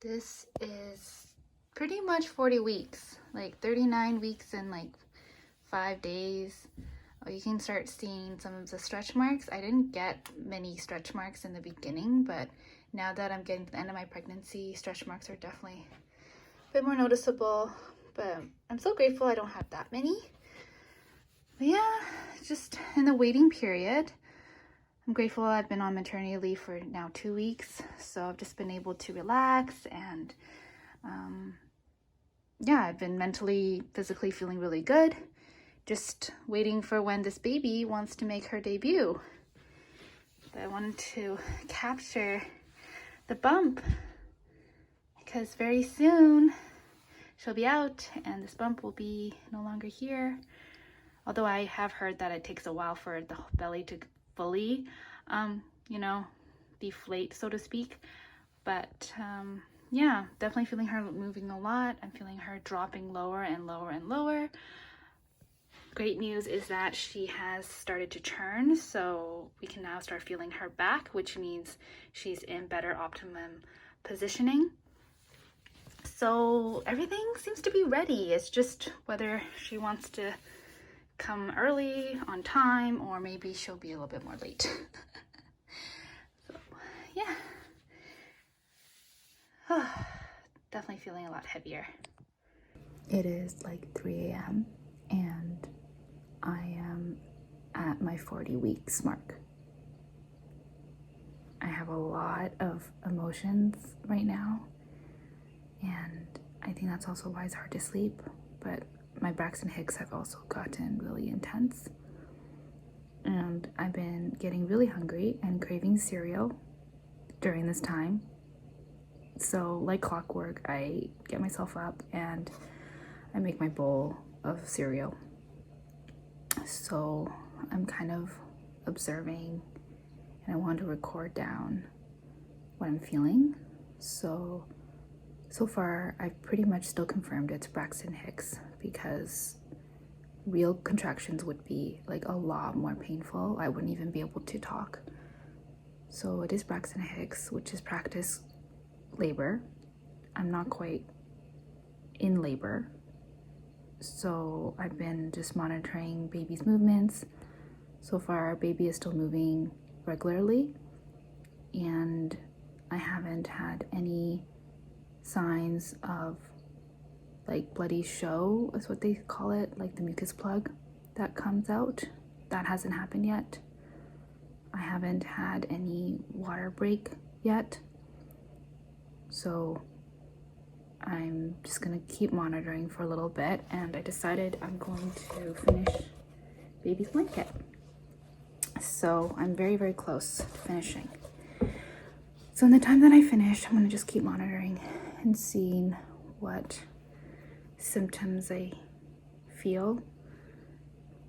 This is pretty much 40 weeks, like 39 weeks and like 5 days. Oh, you can start seeing some of the stretch marks. I didn't get many stretch marks in the beginning, but now that I'm getting to the end of my pregnancy, stretch marks are definitely a bit more noticeable. But I'm so grateful I don't have that many. But yeah, just in the waiting period. I'm grateful I've been on maternity leave for now 2 weeks, so I've just been able to relax and yeah, I've been mentally, physically feeling really good. Just waiting for when this baby wants to make her debut. But I wanted to capture the bump because very soon she'll be out and this bump will be no longer here. Although I have heard that it takes a while for the belly to fully, deflate, so to speak. But yeah, definitely feeling her moving a lot. I'm feeling her dropping lower and lower and lower. Great news is that she has started to turn, so we can now start feeling her back, which means she's in better optimum positioning. So everything seems to be ready. It's just whether she wants to come early on time or maybe she'll be a little bit more late. So yeah, definitely feeling a lot heavier. It is like 3 a.m. and I am at my 40 weeks mark. I have a lot of emotions right now, and I think that's also why it's hard to sleep, but my Braxton Hicks have also gotten really intense, and I've been getting really hungry and craving cereal during this time. So like clockwork, I get myself up and I make my bowl of cereal. So I'm kind of observing and I want to record down what I'm feeling. So far I've pretty much still confirmed it's Braxton Hicks because real contractions would be like a lot more painful. I wouldn't even be able to talk. So it is Braxton Hicks, which is practice labor. I'm not quite in labor. So I've been just monitoring baby's movements. So far, baby is still moving regularly, and I haven't had any signs of like bloody show, is what they call it, like the mucus plug that comes out. That hasn't happened yet. I haven't had any water break yet. So I'm just gonna keep monitoring for a little bit, and I decided I'm going to finish baby's blanket. So I'm very, very close to finishing. So in the time that I finish, I'm gonna just keep monitoring and seeing what symptoms I feel.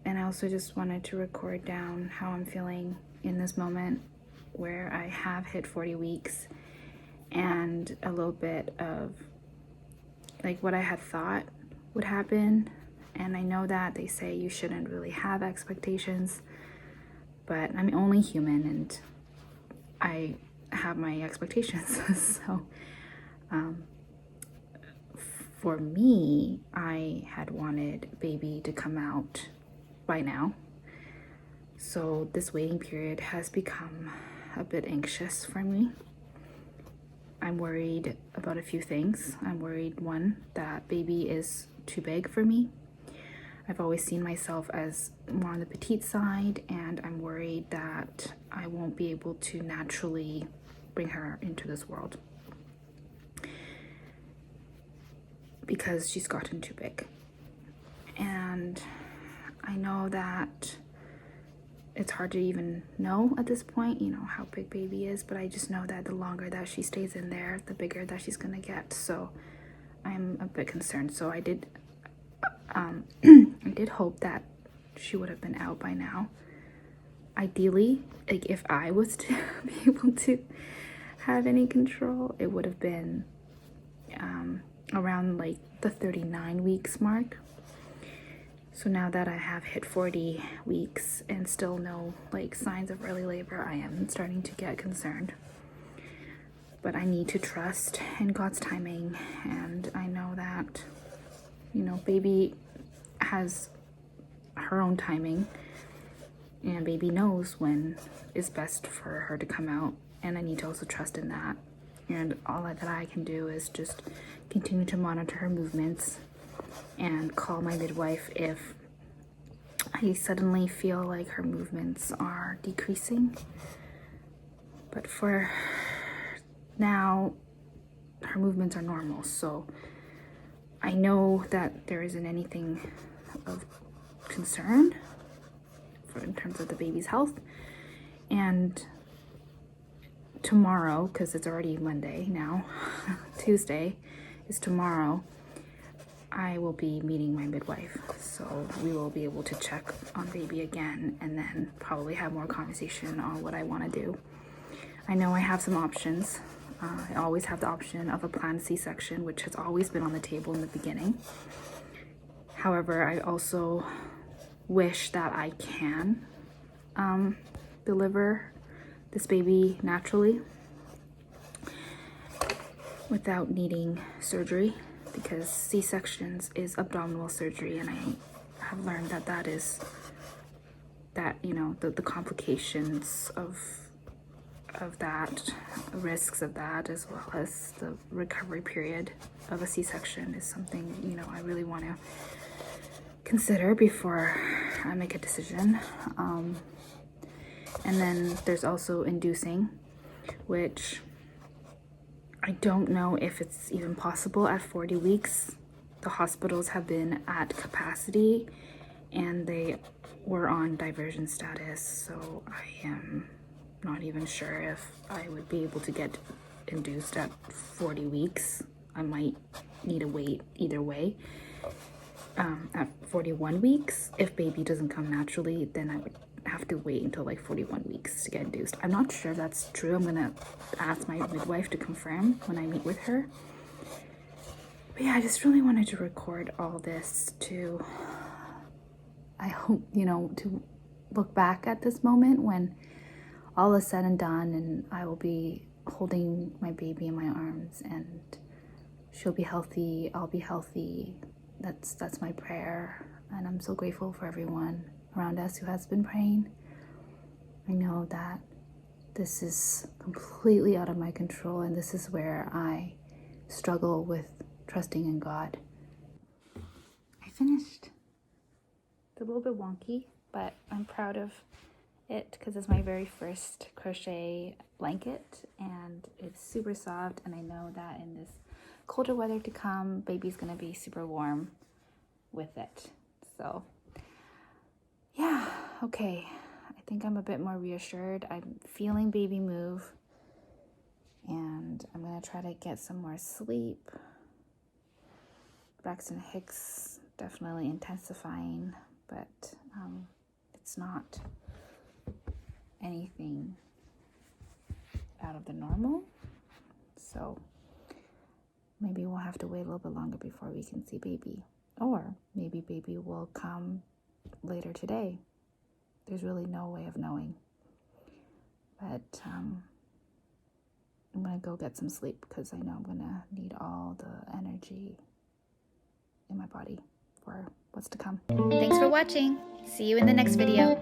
And I also just wanted to record down how I'm feeling in this moment where I have hit 40 weeks and a little bit of like what I had thought would happen. And I know that they say you shouldn't really have expectations, but I'm only human and I have my expectations. So for me, I had wanted baby to come out by now. So this waiting period has become a bit anxious for me. I'm worried about a few things. I'm worried, one, that baby is too big for me. I've always seen myself as more on the petite side, and I'm worried that I won't be able to naturally bring her into this world because she's gotten too big. And I know that it's hard to even know at this point, how big baby is, but I just know that the longer that she stays in there, the bigger that she's gonna get. So I'm a bit concerned. So I did hope that she would have been out by now. Ideally, like if I was to be able to have any control, it would have been around like the 39 weeks mark. So now that I have hit 40 weeks and still no like signs of early labor, I am starting to get concerned. But I need to trust in God's timing, and I know that, you know, baby has her own timing, and baby knows when is best for her to come out, and I need to also trust in that. And all that I can do is just continue to monitor her movements and call my midwife if I suddenly feel like her movements are decreasing. But for now, her movements are normal, so I know that there isn't anything of concern in terms of the baby's health. And tomorrow, because it's already Monday now, Tuesday is tomorrow, I will be meeting my midwife, so we will be able to check on baby again and then probably have more conversation on what I want to do. I know I have some options. I always have the option of a planned C-section, which has always been on the table in the beginning. However, I also wish that I can deliver this baby naturally without needing surgery, because C-sections is abdominal surgery, and I have learned that that is you know, the complications of that, risks of that, as well as the recovery period of a C-section is something, you know, I really want to consider before I make a decision. And then there's also inducing, which I don't know if it's even possible at 40 weeks. The hospitals have been at capacity and they were on diversion status, so I am not even sure if I would be able to get induced at 40 weeks. I might need to wait either way. At 41 weeks, if baby doesn't come naturally, then I would have to wait until like 41 weeks to get induced. I'm not sure that's true. I'm gonna ask my midwife to confirm when I meet with her. But yeah, I just really wanted to record all this to, I hope, you know, to look back at this moment when all is said and done and I will be holding my baby in my arms and she'll be healthy, I'll be healthy. That's my prayer, and I'm so grateful for everyone around us who has been praying. I know that this is completely out of my control, and this is where I struggle with trusting in God. I finished. It's a little bit wonky, but I'm proud of it because it's my very first crochet blanket, and it's super soft, and I know that in this colder weather to come, baby's gonna be super warm with it. So yeah, okay, I think I'm a bit more reassured. I'm feeling baby move, and I'm gonna try to get some more sleep. Braxton Hicks definitely intensifying, but it's not anything out of the normal, so maybe we'll have to wait a little bit longer before we can see baby, or maybe baby will come later today. There's really no way of knowing, but I'm gonna go get some sleep because I know I'm gonna need all the energy in my body for what's to come. Thanks for watching. See you in the next video.